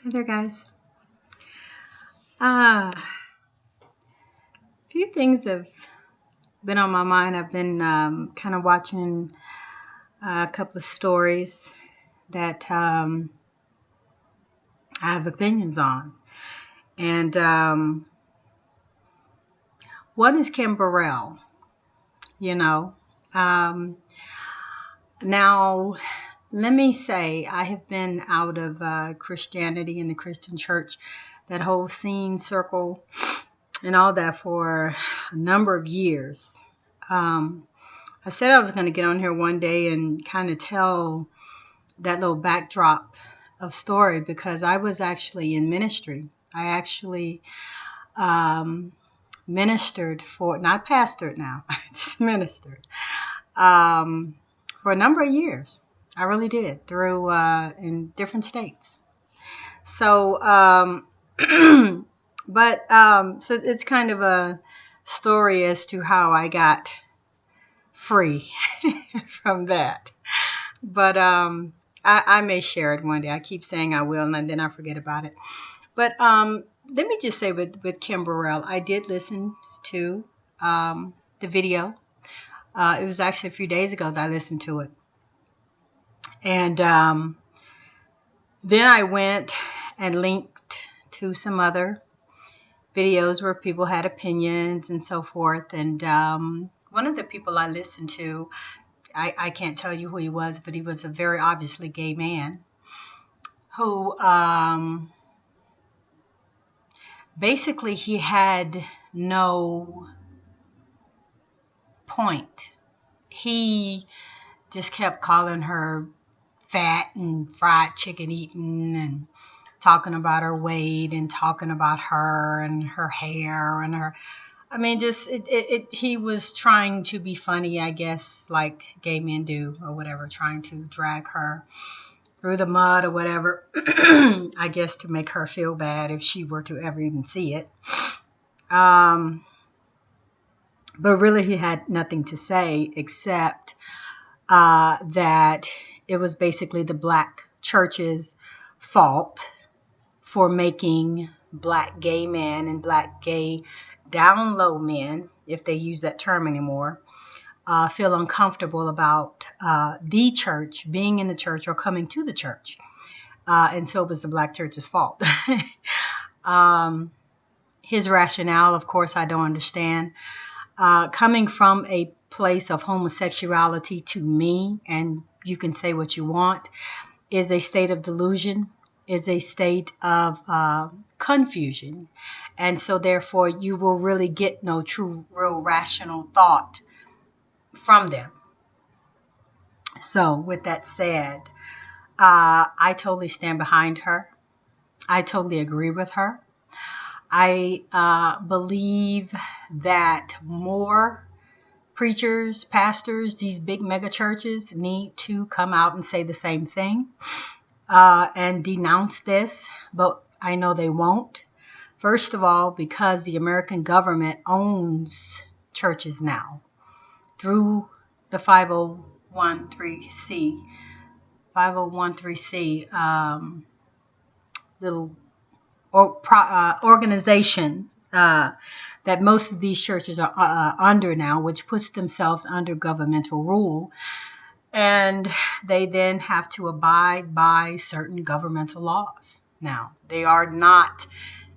Hi there, guys. A few things have been on my mind. I've been kind of watching a couple of stories that I have opinions on. And one is Kim Burrell, you know. Um, Now, let me say, I have been out of Christianity and the Christian church, that whole scene circle and all that for a number of years. Um, I said I was going to get on here one day and kind of tell that little backdrop of story because I was actually in ministry. I actually ministered for, not pastored now, I just ministered um, for a number of years. I really did through in different states. So, so it's kind of a story as to how I got free from that. But I may share it one day. I keep saying I will, and then I forget about it. But let me just say with Kim Burrell, I did listen to the video. It was actually a few days ago that I listened to it. And then I went and linked to some other videos where people had opinions and so forth. And one of the people I listened to, I can't tell you who he was, but he was a very obviously gay man who basically he had no point. He just kept calling her fat and fried chicken eating and talking about her weight and talking about her and her hair and her. I mean, just he was trying to be funny, I guess, like gay men do or whatever, trying to drag her through the mud or whatever, I guess to make her feel bad if she were to ever even see it. Um, but really, he had nothing to say except that it was basically the black church's fault for making black gay men and black gay down low men, if they use that term anymore, feel uncomfortable about the church, being in the church or coming to the church. And so it was the black church's fault. His rationale, of course, I don't understand. Coming from a place of homosexuality to me, and you can say what you want, is a state of delusion, is a state of confusion. And so therefore you will really get no true, real rational thought from them. So with that said, I totally stand behind her. I totally agree with her. I believe that more preachers, pastors, these big mega churches need to come out and say the same thing and denounce this, but I know they won't. First of all, because the American government owns churches now through the 501c little organization that most of these churches are under now, which puts themselves under governmental rule. And they then have to abide by certain governmental laws. Now, they are not,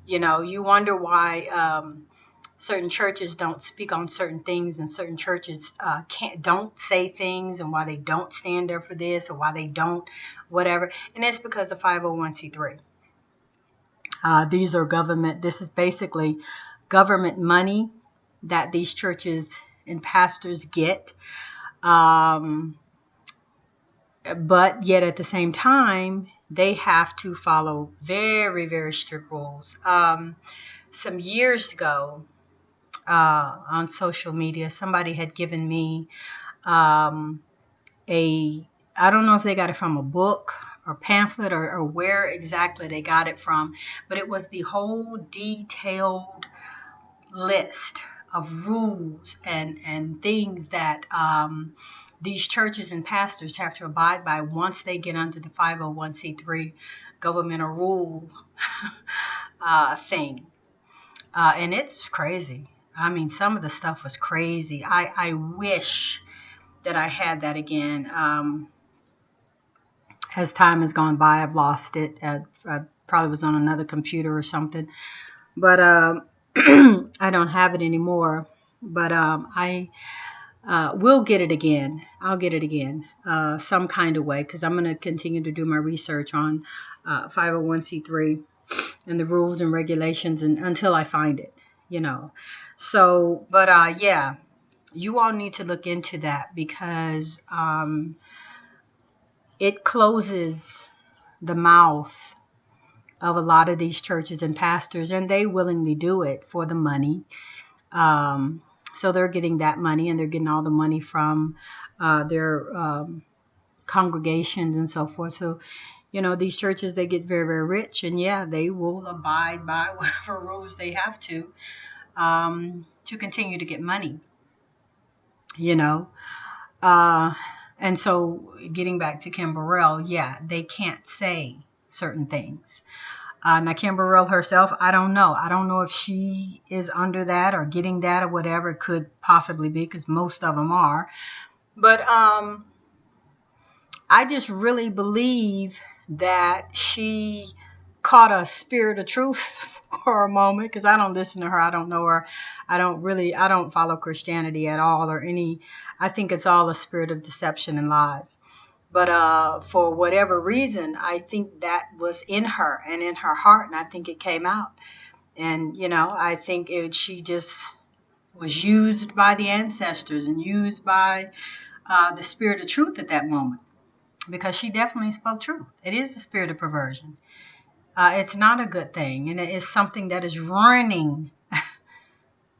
you wonder why certain churches don't speak on certain things and certain churches don't say things and why they don't stand up for this or why they don't whatever. And it's because of 501c3. This is basically government money that these churches and pastors get. But yet at the same time, they have to follow very, very strict rules. Some years ago on social media, somebody had given me I don't know if they got it from a book or pamphlet or where exactly they got it from, but it was the whole detailed list of rules and things that these churches and pastors have to abide by once they get under the 501c3 governmental rule thing. And it's crazy. I mean, some of the stuff was crazy. I wish that I had that again. As time has gone by, I've lost it. I probably was on another computer or something. But I don't have it anymore. But I will get it again. I'll get it again some kind of way, because I'm going to continue to do my research on 501c3 and the rules and regulations until I find it, you know. So, but yeah, you all need to look into that, because it closes the mouth of a lot of these churches and pastors, and they willingly do it for the money. So they're getting that money, and they're getting all the money from their congregations and so forth. So, you know, these churches, they get very, very rich, and yeah, they will abide by whatever rules they have to continue to get money, you know. And so getting back to Kim Burrell, yeah, they can't say certain things. Now, Kim Burrell herself, I don't know. I don't know if she is under that or getting that or whatever. It could possibly be, because most of them are. But I just really believe that she caught a spirit of truth for a moment, because I don't listen to her. I don't know her. I don't follow Christianity at all, or any. I think it's all a spirit of deception and lies. But for whatever reason, I think that was in her and in her heart, and I think it came out. And, you know, I think she just was used by the ancestors and used by the spirit of truth at that moment, because she definitely spoke truth. It is a spirit of perversion. It's not a good thing, and it is something that is ruining,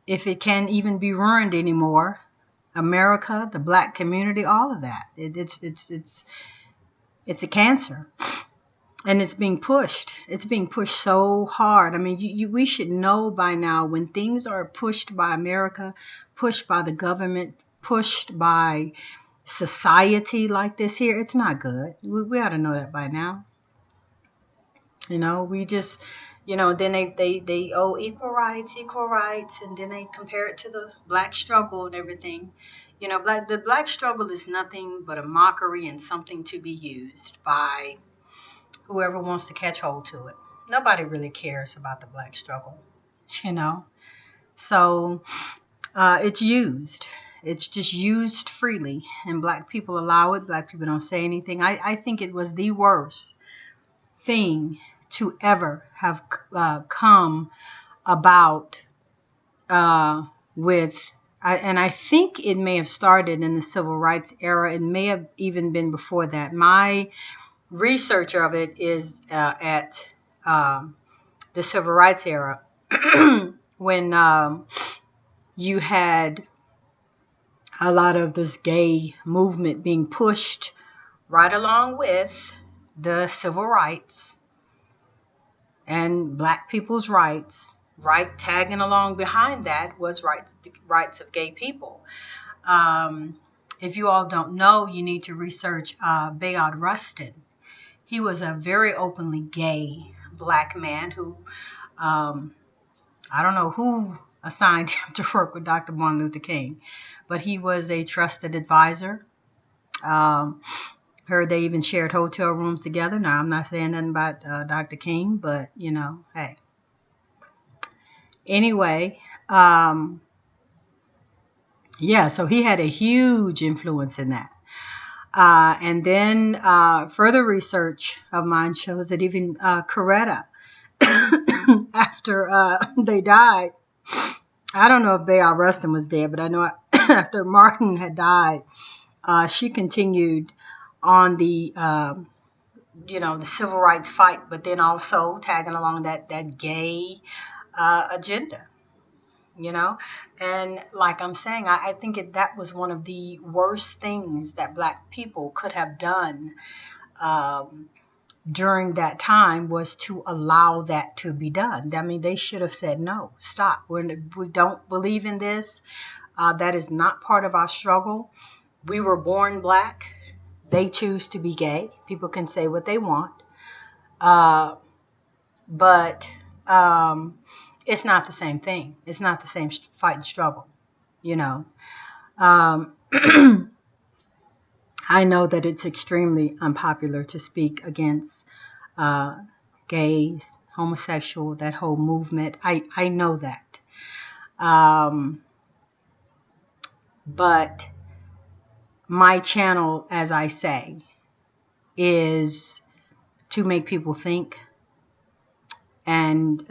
if it can even be ruined anymore, America, the black community, all of that. It's a cancer, and it's being pushed. It's being pushed so hard. I mean, we should know by now, when things are pushed by America, pushed by the government, pushed by society like this here, it's not good. We ought to know that by now. You know, we just, you know, then they equal rights, and then they compare it to the black struggle and everything. You know, the black struggle is nothing but a mockery and something to be used by whoever wants to catch hold to it. Nobody really cares about the black struggle, you know. So it's used. It's just used freely, and black people allow it. Black people don't say anything. I think it was the worst thing to ever have come about and I think it may have started in the civil rights era. It may have even been before that. My research of it is at the civil rights era, when you had a lot of this gay movement being pushed right along with the civil rights and black people's rights. Right, tagging along behind that was rights of gay people. If you all don't know, you need to research Bayard Rustin. He was a very openly gay black man who, I don't know who assigned him to work with Dr. Martin Luther King, but he was a trusted advisor. Heard they even shared hotel rooms together. Now, I'm not saying nothing about Dr. King, but, you know, hey. Anyway, yeah, so he had a huge influence in that. And then further research of mine shows that even Coretta, after they died, I don't know if Bayard Rustin was dead, but I know after Martin had died, she continued on the the civil rights fight, but then also tagging along that gay agenda, you know. And like I'm saying, I think that was one of the worst things that black people could have done during that time, was to allow that to be done. I mean, they should have said, no, stop. We don't believe in this. That is not part of our struggle. We were born black. They choose to be gay. People can say what they want. But it's not the same thing. It's not the same fight and struggle, you know. Um, I know that it's extremely unpopular to speak against uh, gays, homosexual, that whole movement. I know that. But my channel, as I say, is to make people think. And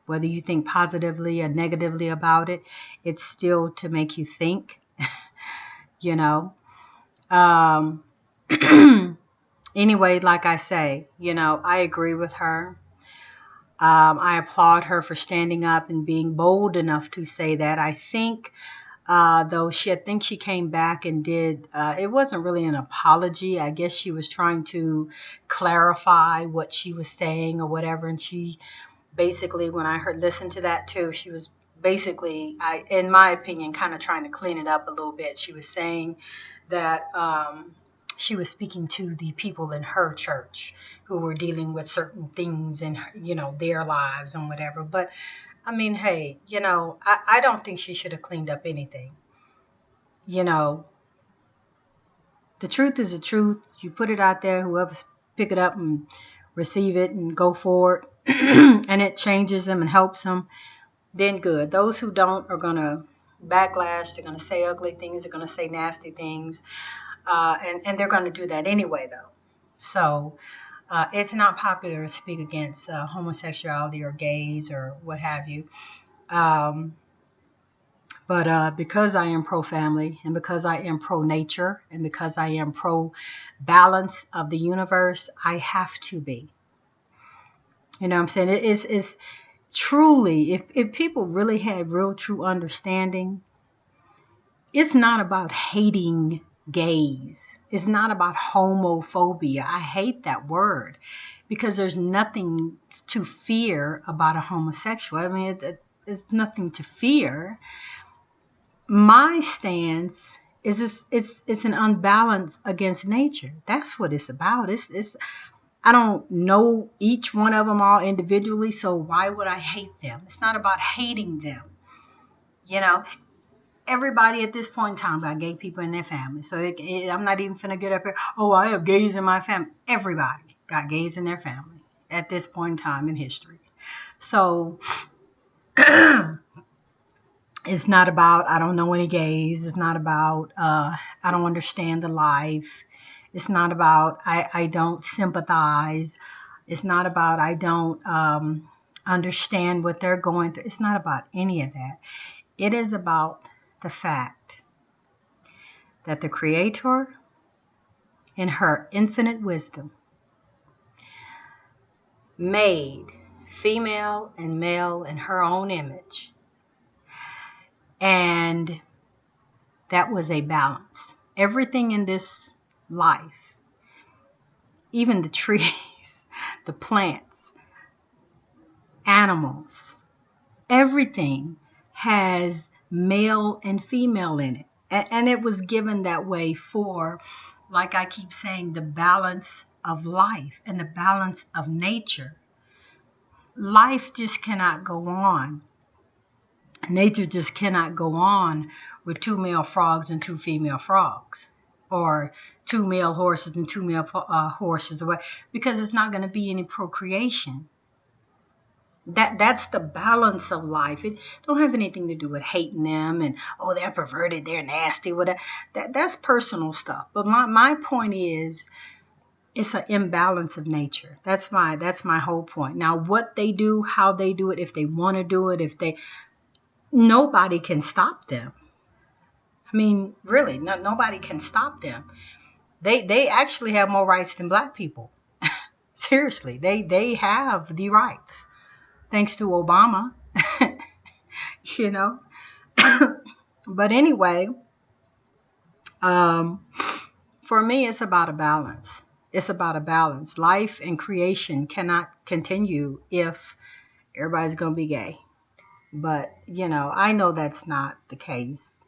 whether you think positively or negatively about it, it's still to make you think, you know. Anyway, like I say, I agree with her. I applaud her for standing up and being bold enough to say that. I think, though, I think she came back and did, it wasn't really an apology. I guess she was trying to clarify what she was saying or whatever. And she basically, when I listened to that too, she was basically, in my opinion, kind of trying to clean it up a little bit. She was saying that she was speaking to the people in her church who were dealing with certain things in, their lives and whatever. But I mean, hey, I don't think she should have cleaned up anything. The truth is the truth. You put it out there, whoever's pick it up and receive it and go for it, and it changes them and helps them, then good. Those who don't are going to backlash. They're going to say ugly things. They're going to say nasty things. And they're going to do that anyway, though. So it's not popular to speak against homosexuality or gays or what have you. But because I am pro-family and because I am pro-nature and because I am pro-balance of the universe, I have to be. You know what I'm saying? It's truly, if people really had real true understanding, it's not about hating gays. It's not about homophobia. I hate that word because there's nothing to fear about a homosexual. I mean, it's nothing to fear. My stance is it's an unbalance against nature. That's what it's about. It's I don't know each one of them all individually, so why would I hate them? It's not about hating them. Everybody at this point in time got gay people in their family. So I'm not even finna get up here, oh, I have gays in my family. Everybody got gays in their family at this point in time in history. So it's not about I don't know any gays. It's not about I don't understand the life. It's not about I don't sympathize. It's not about I don't understand what they're going through. It's not about any of that. It is about the fact that the Creator, in her infinite wisdom, made female and male in her own image. And that was a balance. Everything in this life, even the trees, the plants, animals, everything has male and female in it. And it was given that way for, like I keep saying, the balance of life and the balance of nature. Life just cannot go on. Nature just cannot go on with 2 male frogs and 2 female frogs, or 2 male horses and 2 male horses, because it's not going to be any procreation. That's the balance of life. It don't have anything to do with hating them and, oh, they're perverted, they're nasty, whatever. That's personal stuff. But my point is, it's an imbalance of nature. That's my whole point. Now, what they do, how they do it, if they want to do it, nobody can stop them. I mean, really, nobody can stop them. They actually have more rights than black people. Seriously, they have the rights. Thanks to Obama, But anyway, for me, it's about a balance. It's about a balance. Life and creation cannot continue if everybody's going to be gay. But, I know that's not the case.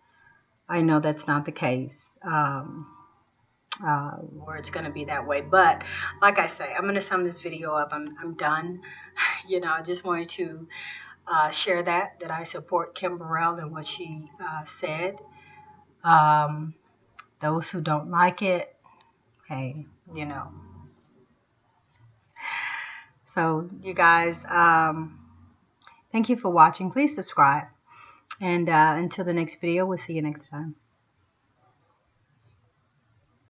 I know that's not the case. Where it's going to be that way. But like I say, I'm going to sum this video up. I'm done. You know, I just wanted to share that I support Kim Burrell and what she said. Those who don't like it, hey, you know. So you guys, thank you for watching. Please subscribe. And until the next video, we'll see you next time.